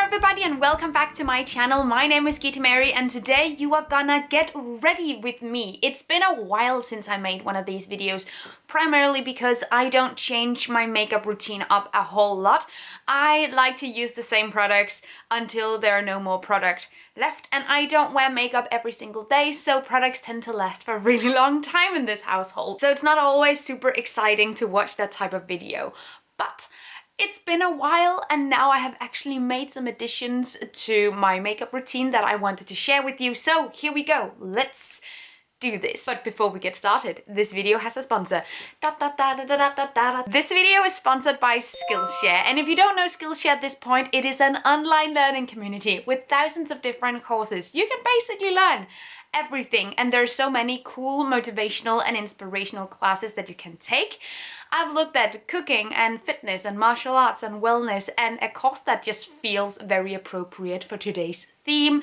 everybody and welcome back to my channel. My name is Gita Mary and today you are gonna get ready with me. It's been a while since I made one of these videos, primarily because I don't change my makeup routine up a whole lot. I like to use the same products until there are no more product left, and I don't wear makeup every single day, so products tend to last for a really long time in this household. So it's not always super exciting to watch that type of video, but it's been a while and now I have actually made some additions to my makeup routine that I wanted to share with you. So here we go, let's do this. But before we get started, this video has a sponsor. This video is sponsored by Skillshare, and if you don't know Skillshare at this point, it is an online learning community with thousands of different courses. You can basically learn everything, and there are so many cool motivational and inspirational classes that you can take. I've looked at cooking and fitness and martial arts and wellness, and a course that just feels very appropriate for today's theme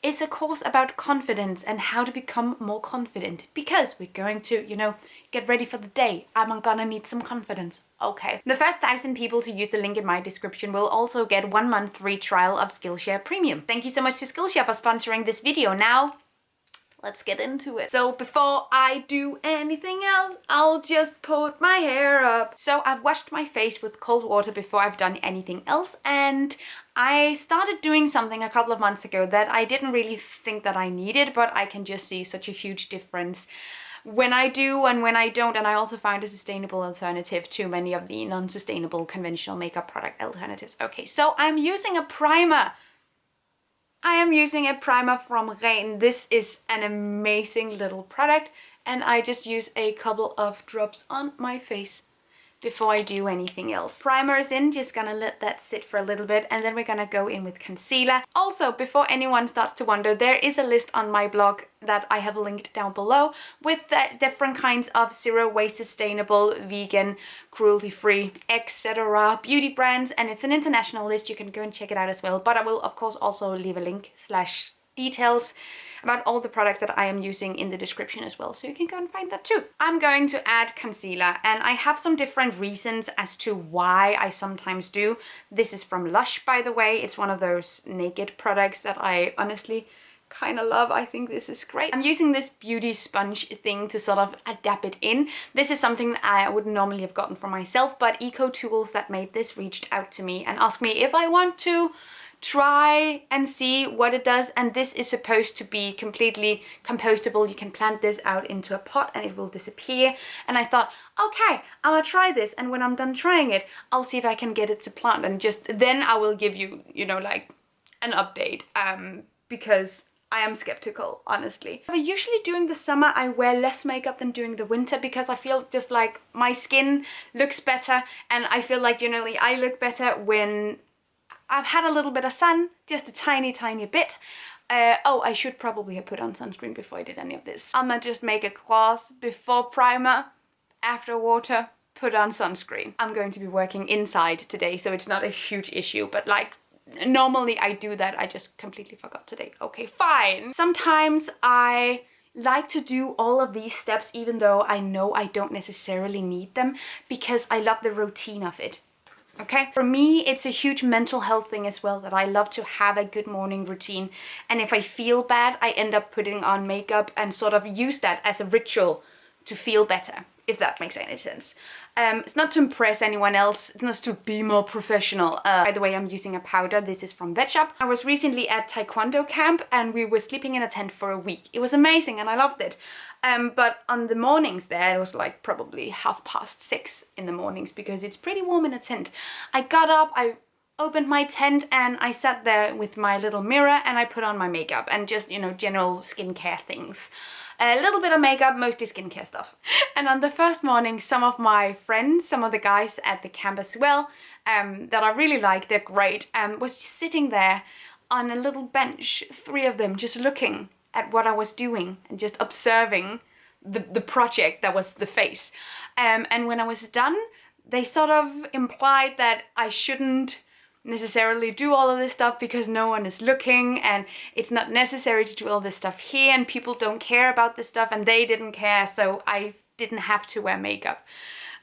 is a course about confidence and how to become more confident, because we're going to, get ready for the day. I'm gonna need some confidence. Okay. The first 1,000 people to use the link in my description will also get 1 month free trial of Skillshare Premium. Thank you so much to Skillshare for sponsoring this video. Now, let's get into it. So before I do anything else, I'll just put my hair up. So I've washed my face with cold water before I've done anything else, and I started doing something a couple of months ago that I didn't really think that I needed, but I can just see such a huge difference when I do and when I don't. And I also found a sustainable alternative to many of the non-sustainable conventional makeup product alternatives. Okay, so I'm using a primer. I am using a primer from Rain. This is an amazing little product, and I just use a couple of drops on my face before I do anything else. Primer is in, just gonna let that sit for a little bit, and then we're gonna go in with concealer. Also, before anyone starts to wonder, there is a list on my blog that I have linked down below with the different kinds of zero waste, sustainable, vegan, cruelty-free, etc. beauty brands, and it's an international list. You can go and check it out as well, but I will of course also leave a link / details about all the products that I am using in the description as well, so you can go and find that too. I'm going to add concealer, and I have some different reasons as to why I sometimes do. This is from Lush, by the way. It's one of those naked products that I honestly kind of love. I think this is great. I'm using this beauty sponge thing to sort of adapt it in. This is something that I wouldn't normally have gotten for myself, but Ecotools that made this reached out to me and asked me if I want to try and see what it does. And this is supposed to be completely compostable. You can plant this out into a pot and it will disappear. And I thought, okay, I'm gonna try this, and when I'm done trying it, I'll see if I can get it to plant, and just then I will give you, like an update, because I am skeptical, honestly. Usually during the summer I wear less makeup than during the winter, because I feel just like my skin looks better, and I feel like generally I look better when I've had a little bit of sun, just a tiny bit. Oh, I should probably have put on sunscreen before I did any of this. I'm gonna just make a gloss before primer, after water, put on sunscreen. I'm going to be working inside today, so it's not a huge issue, but like normally I do that. I just completely forgot today. Okay, fine. Sometimes I like to do all of these steps even though I know I don't necessarily need them, because I love the routine of it. Okay, for me it's a huge mental health thing as well, that I love to have a good morning routine, and if I feel bad I end up putting on makeup and sort of use that as a ritual to feel better, if that makes any sense. It's not to impress anyone else, it's not to be more professional. By the way, I'm using a powder. This is from Vet Shop. I was recently at Taekwondo camp and we were sleeping in a tent for a week. It was amazing and I loved it. But on the mornings there, it was like probably 6:30 in the mornings, because it's pretty warm in a tent. I got up, I opened my tent, and I sat there with my little mirror and I put on my makeup and just, general skincare things. A little bit of makeup, mostly skincare stuff. And on the first morning, some of my friends, some of the guys at the camp as well, that I really like, they're great, was just sitting there on a little bench, 3 of them, just looking at what I was doing and just observing the project that was the face. And when I was done, they sort of implied that I shouldn't necessarily do all of this stuff because no one is looking, and it's not necessary to do all this stuff here, and people don't care about this stuff, and they didn't care, so I didn't have to wear makeup.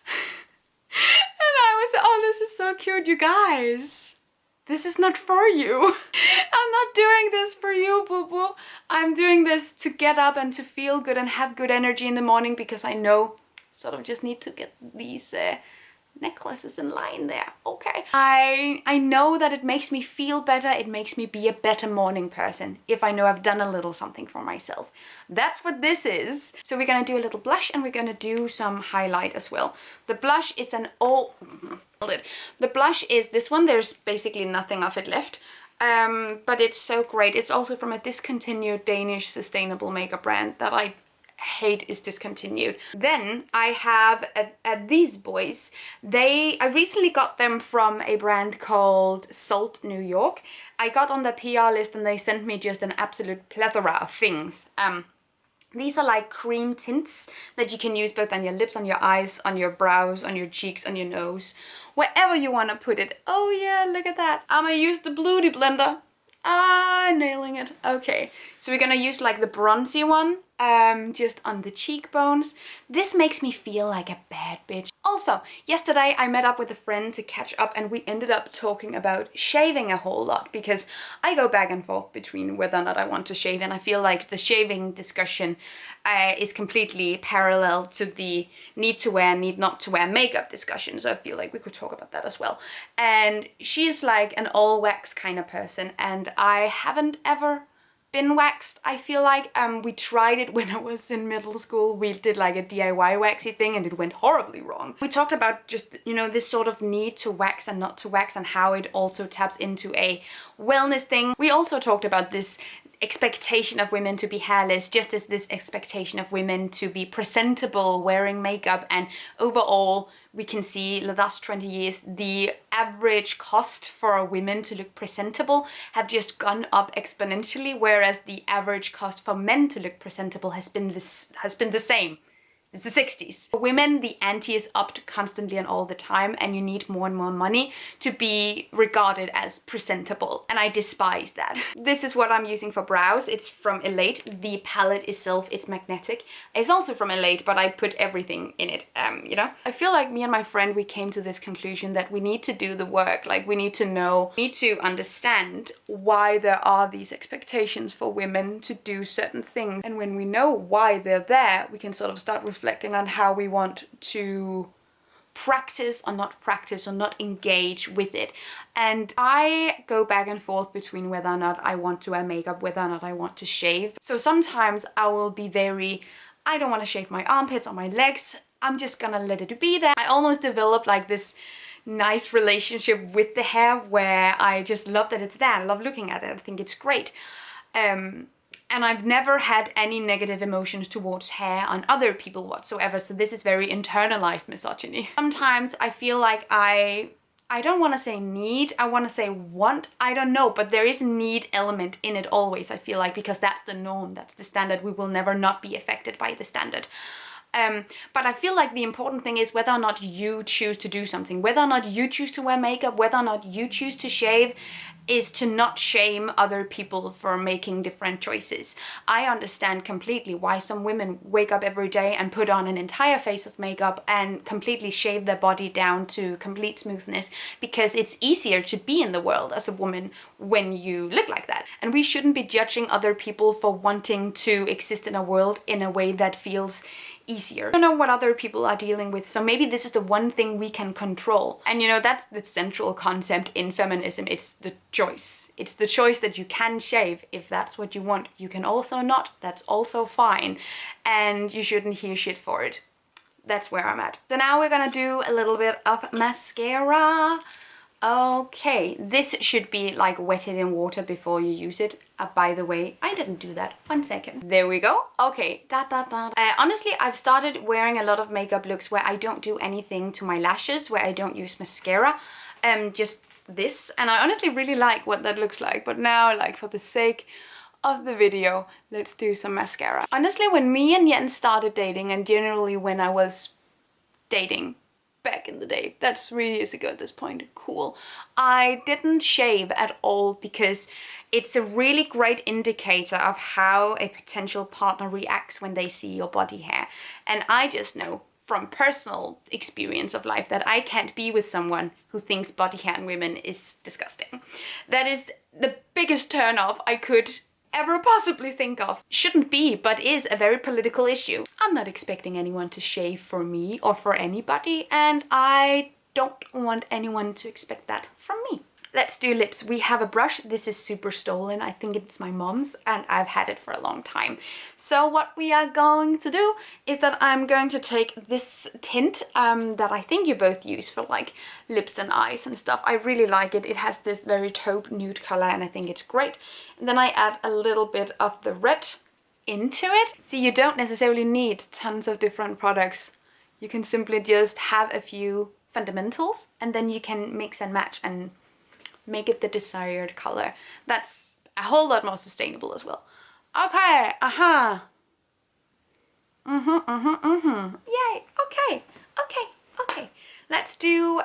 And I was, oh, this is so cute, you guys. this is not for you. I'm not doing this for you, boo-boo. I'm doing this to get up and to feel good and have good energy in the morning, because I know sort of just need to get these necklaces in line there. Okay. I know that it makes me feel better. It makes me be a better morning person if I know I've done a little something for myself. That's what this is. So we're gonna do a little blush and we're gonna do some highlight as well. The blush is the blush is this one. There's basically nothing of it left. But it's so great. It's also from a discontinued Danish sustainable makeup brand that I hate is discontinued. Then I have these boys. I recently got them from a brand called Salt New York. I got on the PR list and they sent me just an absolute plethora of things. These are like cream tints that you can use both on your lips, on your eyes, on your brows, on your cheeks, on your nose, wherever you want to put it. Oh yeah, look at that. I'm gonna use the Beauty Blender. Ah, nailing it. Okay, so we're gonna use like the bronzy one, just on the cheekbones. This makes me feel like a bad bitch. Also, yesterday I met up with a friend to catch up and we ended up talking about shaving a whole lot, because I go back and forth between whether or not I want to shave, and I feel like the shaving discussion is completely parallel to the need to wear, need not to wear makeup discussion, so I feel like we could talk about that as well. And she's like an all wax kind of person and I haven't ever been waxed. I feel like we tried it when I was in middle school. We did like a DIY waxy thing and it went horribly wrong. We talked about just, you know, this sort of need to wax and not to wax and how it also taps into a wellness thing. We also talked about this expectation of women to be hairless, just as this expectation of women to be presentable wearing makeup, and overall we can see the last 20 years the average cost for women to look presentable have just gone up exponentially, whereas the average cost for men to look presentable has been the same. It's the 60s. For women, the ante is upped constantly and all the time, and you need more and more money to be regarded as presentable. And I despise that. This is what I'm using for brows. It's from Elate. The palette itself is magnetic. It's also from Elate, but I put everything in it, you know? I feel like me and my friend, we came to this conclusion that we need to do the work. Like, we need to know, we need to understand why there are these expectations for women to do certain things. And when we know why they're there, we can sort of start reflecting on how we want to practice or not engage with it. And I go back and forth between whether or not I want to wear makeup, whether or not I want to shave. So sometimes I will be I don't want to shave my armpits or my legs. I'm just gonna let it be there. I almost developed like this nice relationship with the hair where I just love that it's there. I love looking at it. I think it's great. And I've never had any negative emotions towards hair on other people whatsoever, so this is very internalized misogyny. Sometimes I feel like I don't want to say need, I want to say want, I don't know, but there is a need element in it always, I feel like, because that's the norm, that's the standard. We will never not be affected by the standard. But I feel like the important thing is whether or not you choose to do something, whether or not you choose to wear makeup, whether or not you choose to shave, is to not shame other people for making different choices. I understand completely why some women wake up every day and put on an entire face of makeup and completely shave their body down to complete smoothness, because it's easier to be in the world as a woman when you look like that. And we shouldn't be judging other people for wanting to exist in a world in a way that feels easier. I don't know what other people are dealing with, so maybe this is the one thing we can control. And you know, that's the central concept in feminism. It's the choice. It's the choice that you can shave if that's what you want. You can also not. That's also fine. And you shouldn't hear shit for it. That's where I'm at. So now we're gonna do a little bit of mascara. Okay, this should be like wetted in water before you use it. By the way, I didn't do that. 1 second. There we go. Okay. Honestly, I've started wearing a lot of makeup looks where I don't do anything to my lashes, where I don't use mascara. Just this. And I honestly really like what that looks like. But now, like, for the sake of the video, let's do some mascara. Honestly, when me and Jens started dating, and generally when I was dating, back in the day, that's 3 years ago at this point, cool, I didn't shave at all, because it's a really great indicator of how a potential partner reacts when they see your body hair. And I just know from personal experience of life that I can't be with someone who thinks body hair in women is disgusting. That is the biggest turn off I could ever possibly think of. Shouldn't be, but is a very political issue. I'm not expecting anyone to shave for me or for anybody, and I don't want anyone to expect that from me. Let's do lips. We have a brush. This is super stolen. I think it's my mom's and I've had it for a long time. So what we are going to do is that I'm going to take this tint that I think you both use for like lips and eyes and stuff. I really like it. It has this very taupe nude color and I think it's great. And then I add a little bit of the red into it. So you don't necessarily need tons of different products. You can simply just have a few fundamentals and then you can mix and match and make it the desired color. That's a whole lot more sustainable as well. Okay, Yay, okay. Let's do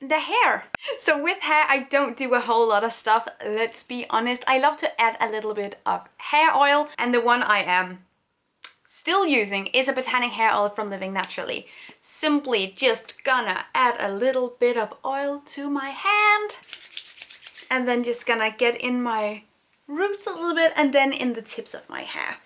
the hair. So with hair, I don't do a whole lot of stuff, let's be honest. I love to add a little bit of hair oil, and the one I am still using is a Botanic hair oil from Living Naturally. Simply just gonna add a little bit of oil to my hand and then just gonna get in my roots a little bit and then in the tips of my hair.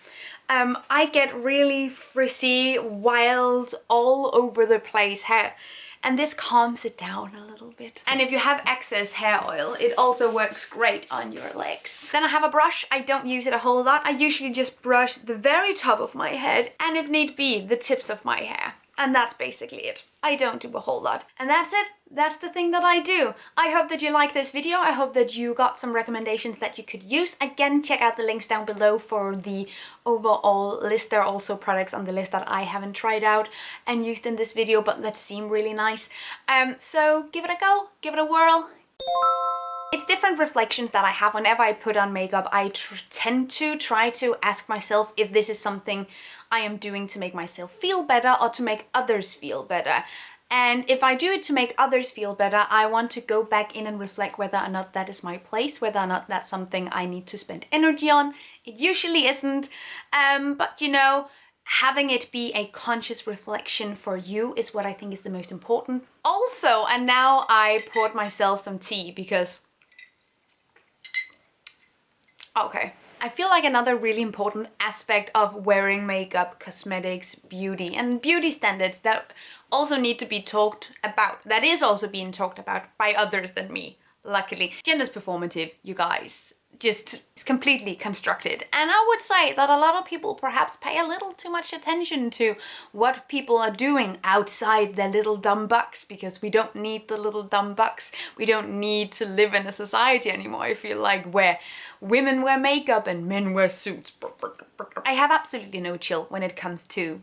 I get really frizzy, wild, all over the place hair, and this calms it down a little bit. And if you have excess hair oil, it also works great on your legs. Then I have a brush. I don't use it a whole lot. I usually just brush the very top of my head and if need be, the tips of my hair. And that's basically it. I don't do a whole lot. And that's it. That's the thing that I do. I hope that you like this video. I hope that you got some recommendations that you could use. Again, check out the links down below for the overall list. There are also products on the list that I haven't tried out and used in this video, but that seem really nice. So give it a go, give it a whirl. It's different reflections that I have whenever I put on makeup. I tend to try to ask myself if this is something I am doing to make myself feel better or to make others feel better. And if I do it to make others feel better, I want to go back in and reflect whether or not that is my place, whether or not that's something I need to spend energy on. It usually isn't, but you know, having it be a conscious reflection for you is what I think is the most important. Also, and now I poured myself some tea because, okay, I feel like another really important aspect of wearing makeup, cosmetics, beauty, and beauty standards that also need to be talked about, that is also being talked about by others than me, luckily. Gender's performative, you guys. Just it's completely constructed, and I would say that a lot of people perhaps pay a little too much attention to what people are doing outside their little dumb box, because we don't need the little dumb box. We don't need to live in a society anymore, I feel like, where women wear makeup and men wear suits. I have absolutely no chill when it comes to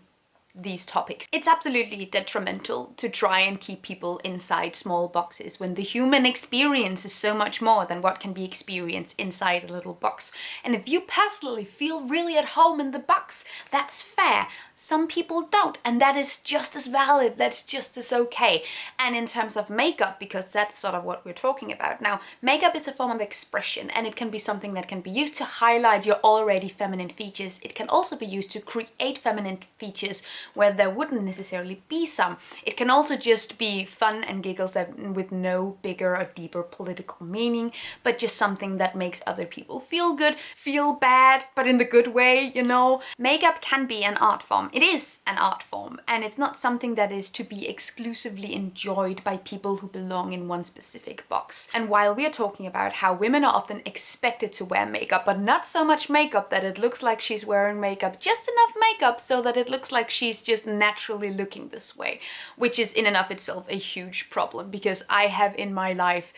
these topics. It's absolutely detrimental to try and keep people inside small boxes when the human experience is so much more than what can be experienced inside a little box. And if you personally feel really at home in the box, that's fair. Some people don't, and that is just as valid, that's just as okay. And in terms of makeup, because that's sort of what we're talking about now, makeup is a form of expression, and it can be something that can be used to highlight your already feminine features. It can also be used to create feminine features where there wouldn't necessarily be some. It can also just be fun and giggles with no bigger or deeper political meaning, but just something that makes other people feel good, feel bad, but in the good way, you know. Makeup can be an art form. It is an art form, and it's not something that is to be exclusively enjoyed by people who belong in one specific box. And while we are talking about how women are often expected to wear makeup, but not so much makeup that it looks like she's wearing makeup, just enough makeup so that it looks like she's just naturally looking this way, which is in and of itself a huge problem, because I have in my life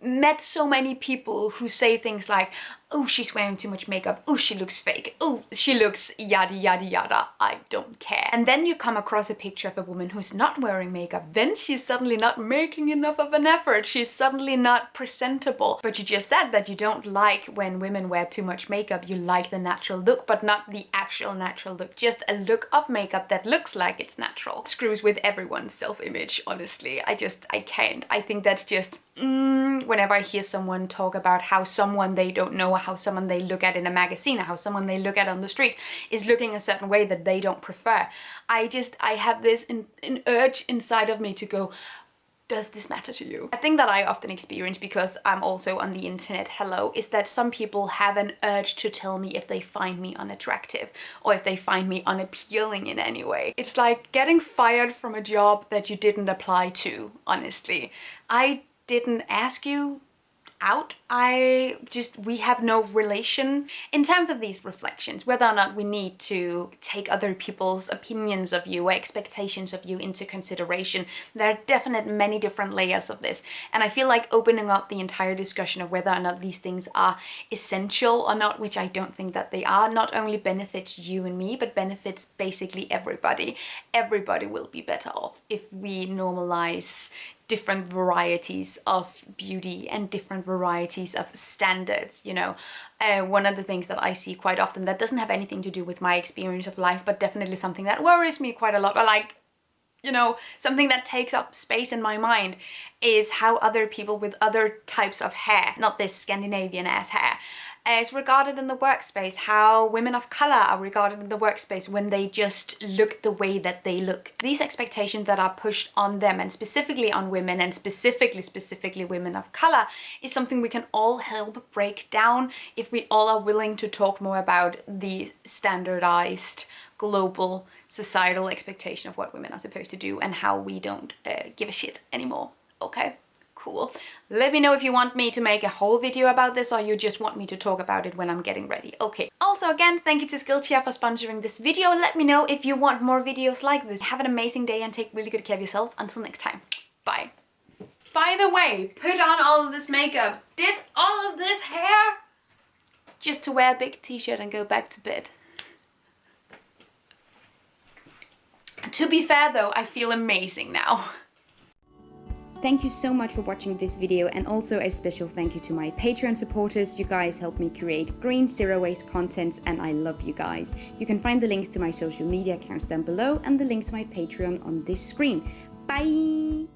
met so many people who say things like, oh, she's wearing too much makeup, oh, she looks fake, oh, she looks yada yada yada, I don't care. And then you come across a picture of a woman who's not wearing makeup, then she's suddenly not making enough of an effort, she's suddenly not presentable. But you just said that you don't like when women wear too much makeup, you like the natural look, but not the actual natural look, just a look of makeup that looks like it's natural. It screws with everyone's self-image, honestly. I can't. I think that's just, whenever I hear someone talk about how someone they don't know how someone they look at in a magazine or how someone they look at on the street is looking a certain way that they don't prefer. I have this an urge inside of me to go, does this matter to you? A thing that I often experience, because I'm also on the internet, hello, is that some people have an urge to tell me if they find me unattractive or if they find me unappealing in any way. It's like getting fired from a job that you didn't apply to, honestly. I didn't ask you out. We have no relation. In terms of these reflections, whether or not we need to take other people's opinions of you or expectations of you into consideration, there are definitely many different layers of this. And I feel like opening up the entire discussion of whether or not these things are essential or not, which I don't think that they are, not only benefits you and me, but benefits basically everybody. Everybody will be better off if we normalize different varieties of beauty and different varieties of standards, you know. One of the things that I see quite often that doesn't have anything to do with my experience of life, but definitely something that worries me quite a lot, or like, you know, something that takes up space in my mind, is how other people with other types of hair, not this Scandinavian ass hair, is regarded in the workspace, how women of color are regarded in the workspace when they just look the way that they look. These expectations that are pushed on them, and specifically on women, and specifically women of color, is something we can all help break down if we all are willing to talk more about the standardized global societal expectation of what women are supposed to do and how we don't give a shit anymore. Okay? Cool. Let me know if you want me to make a whole video about this or you just want me to talk about it when I'm getting ready. Okay. Also, again, thank you to Skillshare for sponsoring this video. Let me know if you want more videos like this. Have an amazing day and take really good care of yourselves. Until next time. Bye. By the way, put on all of this makeup, did all of this hair, just to wear a big t-shirt and go back to bed. To be fair though, I feel amazing now. Thank you so much for watching this video, and also a special thank you to my Patreon supporters. You guys help me create green, zero-waste content, and I love you guys. You can find the links to my social media accounts down below and the link to my Patreon on this screen. Bye!